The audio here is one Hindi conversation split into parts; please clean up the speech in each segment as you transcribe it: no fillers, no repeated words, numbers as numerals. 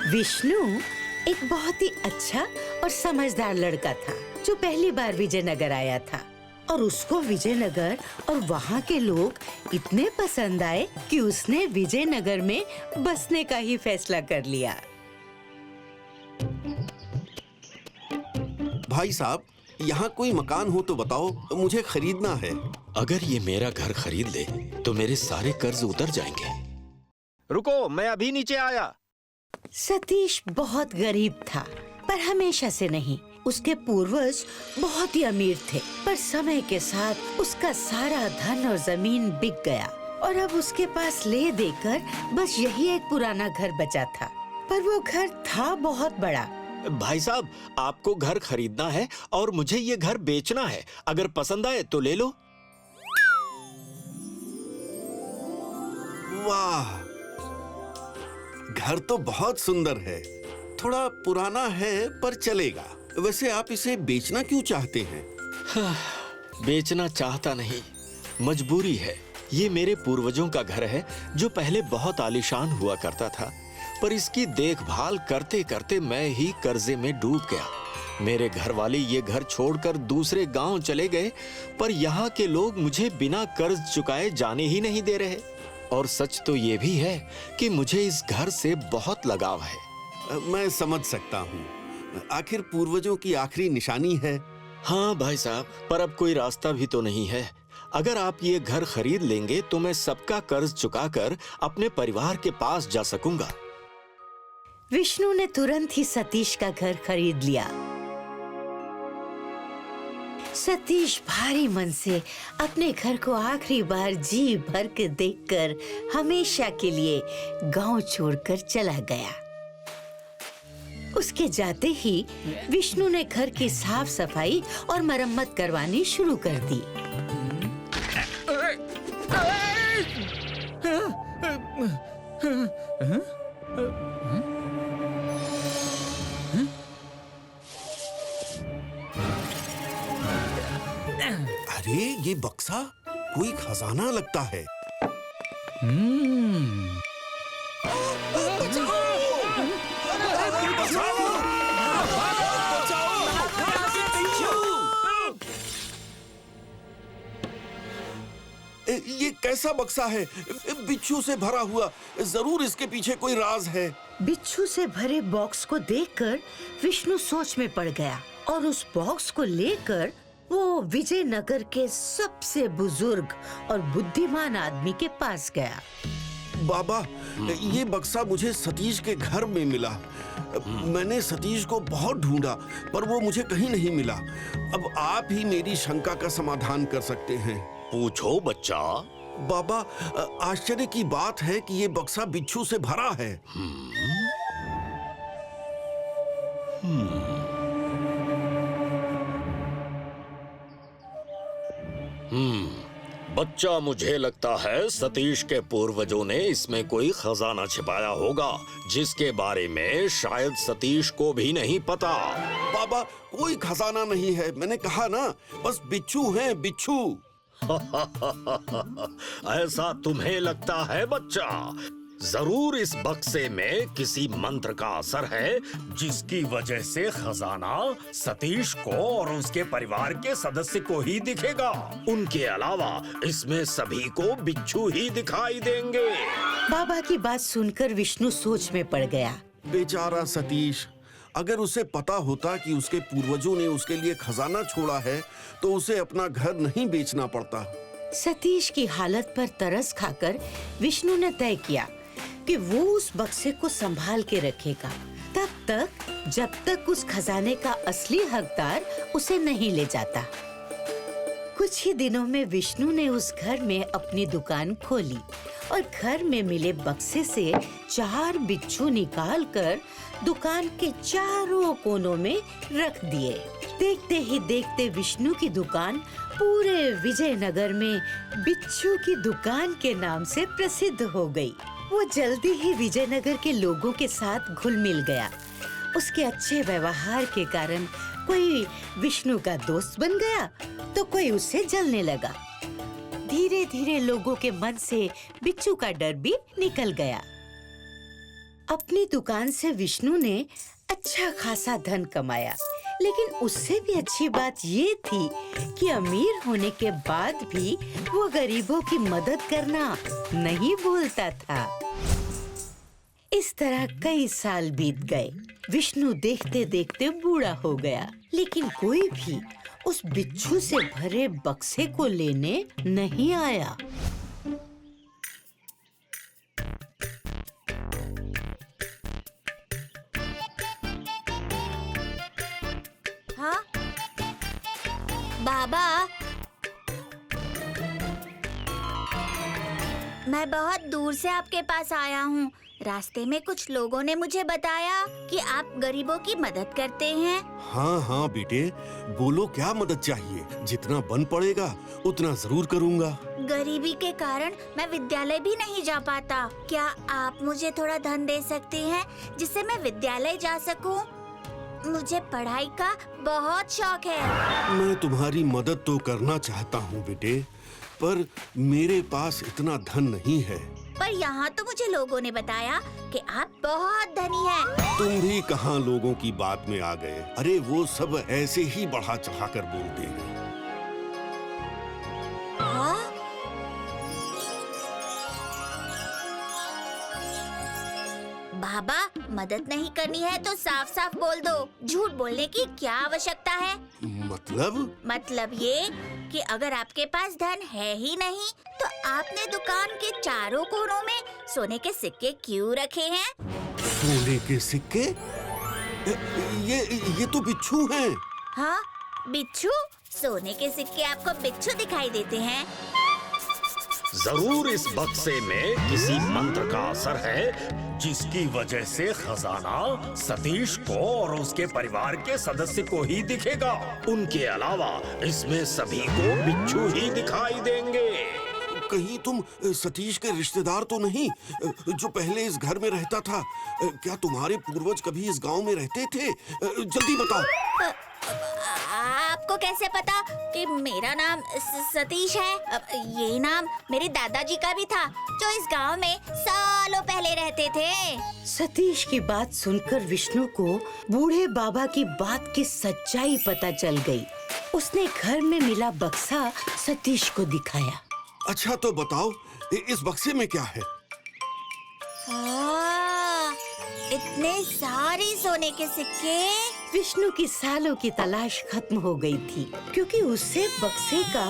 विष्णु एक बहुत ही अच्छा और समझदार लड़का था जो पहली बार विजयनगर आया था और उसको विजयनगर और वहाँ के लोग इतने पसंद आए कि उसने विजयनगर में बसने का ही फैसला कर लिया। भाई साहब, यहाँ कोई मकान हो तो बताओ, मुझे खरीदना है। अगर ये मेरा घर खरीद ले तो मेरे सारे कर्ज उतर जाएंगे। रुको, मैं अभी नीचे आया। सतीश बहुत गरीब था, पर हमेशा से नहीं। उसके पूर्वज बहुत ही अमीर थे, पर समय के साथ उसका सारा धन और जमीन बिक गया और अब उसके पास ले देकर बस यही एक पुराना घर बचा था। पर वो घर था बहुत बड़ा। भाई साहब, आपको घर खरीदना है और मुझे ये घर बेचना है। अगर पसंद आए तो ले लो। वाह, घर तो बहुत सुंदर है। थोड़ा पुराना है पर चलेगा। वैसे आप इसे बेचना क्यों चाहते हैं? बेचना चाहता नहीं, मजबूरी है। ये मेरे पूर्वजों का घर है जो पहले बहुत आलीशान हुआ करता था, पर इसकी देखभाल करते करते मैं ही कर्जे में डूब गया। मेरे घर वाले ये घर छोड़कर दूसरे गांव चले गए, पर यहाँ के लोग मुझे बिना कर्ज चुकाए जाने ही नहीं दे रहे। और सच तो ये भी है कि मुझे इस घर से बहुत लगाव है। मैं समझ सकता हूँ, आखिर पूर्वजों की आखिरी निशानी है। हाँ भाई साहब, पर अब कोई रास्ता भी तो नहीं है। अगर आप ये घर खरीद लेंगे तो मैं सबका कर्ज चुकाकर अपने परिवार के पास जा सकूंगा। विष्णु ने तुरंत ही सतीश का घर खरीद लिया। सतीश भारी मन से अपने घर को आखिरी बार जी भर के देखकर हमेशा के लिए गांव छोड़कर चला गया। उसके जाते ही विष्णु ने घर की साफ सफाई और मरम्मत करवानी शुरू कर दी। अरे ये बक्सा कोई खजाना लगता है। ये कैसा बक्सा है? बिच्छू से भरा हुआ। जरूर इसके पीछे कोई राज है। बिच्छू से भरे बॉक्स को देखकर विष्णु सोच में पड़ गया और उस बॉक्स को लेकर वो विजयनगर के सबसे बुजुर्ग और बुद्धिमान आदमी के पास गया। बाबा, ये बक्सा मुझे सतीश के घर में मिला। मैंने सतीश को बहुत ढूंढा पर वो मुझे कहीं नहीं मिला। अब आप ही मेरी शंका का समाधान कर सकते हैं। पूछो बच्चा। बाबा, आश्चर्य की बात है कि ये बक्सा बिच्छू से भरा है। बच्चा, मुझे लगता है सतीश के पूर्वजों ने इसमें कोई खजाना छिपाया होगा जिसके बारे में शायद सतीश को भी नहीं पता। बाबा, कोई खजाना नहीं है, मैंने कहा ना, बस बिच्छू हैं, बिच्छू। ऐसा तुम्हें लगता है बच्चा? जरूर इस बक्से में किसी मंत्र का असर है जिसकी वजह से खजाना सतीश को और उसके परिवार के सदस्य को ही दिखेगा। उनके अलावा इसमें सभी को बिच्छू ही दिखाई देंगे। बाबा की बात सुनकर विष्णु सोच में पड़ गया। बेचारा सतीश, अगर उसे पता होता कि उसके पूर्वजों ने उसके लिए खजाना छोड़ा है तो उसे अपना घर नहीं बेचना पड़ता। सतीश की हालत पर तरस खाकर विष्णु ने तय किया कि वो उस बक्से को संभाल के रखेगा तब तक जब तक उस खजाने का असली हकदार उसे नहीं ले जाता। कुछ ही दिनों में विष्णु ने उस घर में अपनी दुकान खोली और घर में मिले बक्से से 4 बिच्छू निकालकर दुकान के चारों कोनों में रख दिए। देखते ही देखते विष्णु की दुकान पूरे विजयनगर में बिच्छू की दुकान के नाम से प्रसिद्ध हो गई। वो जल्दी ही विजयनगर के लोगों के साथ घुल मिल गया। उसके अच्छे व्यवहार के कारण कोई विष्णु का दोस्त बन गया तो कोई उससे जलने लगा। धीरे धीरे लोगों के मन से बिच्छू का डर भी निकल गया। अपनी दुकान से विष्णु ने अच्छा खासा धन कमाया, लेकिन उससे भी अच्छी बात ये थी कि अमीर होने के बाद भी वो गरीबों की मदद करना नहीं भूलता था। इस तरह कई साल बीत गए। विष्णु देखते देखते बूढ़ा हो गया, लेकिन कोई भी उस बिच्छू से भरे बक्से को लेने नहीं आया। हाँ बाबा, मैं बहुत दूर से आपके पास आया हूँ। रास्ते में कुछ लोगों ने मुझे बताया कि आप गरीबों की मदद करते हैं। हाँ हाँ बेटे, बोलो क्या मदद चाहिए। जितना बन पड़ेगा उतना जरूर करूँगा। गरीबी के कारण मैं विद्यालय भी नहीं जा पाता। क्या आप मुझे थोड़ा धन दे सकते हैं जिससे मैं विद्यालय जा सकूं? मुझे पढ़ाई का बहुत शौक है। मैं तुम्हारी मदद तो करना चाहता हूँ बेटे, पर मेरे पास इतना धन नहीं है। पर यहाँ तो मुझे लोगों ने बताया कि आप बहुत धनी हैं। तुम भी कहाँ लोगों की बात में आ गए। अरे वो सब ऐसे ही बढ़ा चढ़ा कर बोलते हैं। हाँ? बाबा, मदद नहीं करनी है तो साफ साफ बोल दो। झूठ बोलने की क्या आवश्यकता है? मतलब ये कि अगर आपके पास धन है ही नहीं तो आपने दुकान के चारों कोनों में सोने के सिक्के क्यों रखे हैं? सोने के सिक्के? ये तो बिच्छू हैं। हाँ, बिच्छू? सोने के सिक्के आपको बिच्छू दिखाई देते हैं? जरूर इस बक्से में किसी मंत्र का असर है जिसकी वजह से खजाना सतीश को और उसके परिवार के सदस्य को ही दिखेगा। उनके अलावा इसमें सभी को बिच्छू ही दिखाई देंगे। कहीं तुम सतीश के रिश्तेदार तो नहीं, जो पहले इस घर में रहता था? क्या तुम्हारे पूर्वज कभी इस गांव में रहते थे? जल्दी बताओ। आपको कैसे पता कि मेरा नाम सतीश है? ये नाम मेरे दादाजी का भी था, जो इस गांव में सालों पहले रहते थे। सतीश की बात सुनकर विष्णु को बूढ़े बाबा की बात की सच्चाई पता चल गई। उसने घर में मिला बक्सा सतीश को दिखाया। अच्छा तो बताओ, इस बक्से में क्या है? इतने सारे सोने के सिक्के। विष्णु की सालों की तलाश खत्म हो गई थी, क्योंकि उसे बक्से का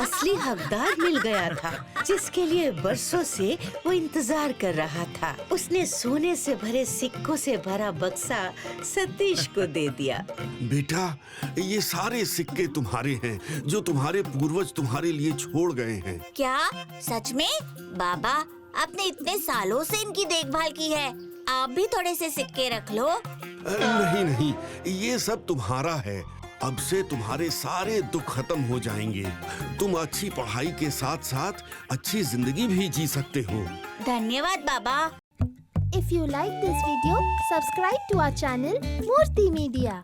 असली हकदार मिल गया था, जिसके लिए बरसों से वो इंतजार कर रहा था। उसने सोने से भरे सिक्कों से भरा बक्सा सतीश को दे दिया। बेटा, ये सारे सिक्के तुम्हारे हैं, जो तुम्हारे पूर्वज तुम्हारे लिए छोड़ गए हैं। क्या सच में? बाबा, आपने इतने सालों से इनकी देखभाल की है, आप भी थोड़े से सिक्के रख लो। नहीं, ये सब तुम्हारा है। अब से तुम्हारे सारे दुख खत्म हो जाएंगे। तुम अच्छी पढ़ाई के साथ साथ अच्छी जिंदगी भी जी सकते हो। धन्यवाद बाबा। If you like this video, subscribe to our channel Murthy Media.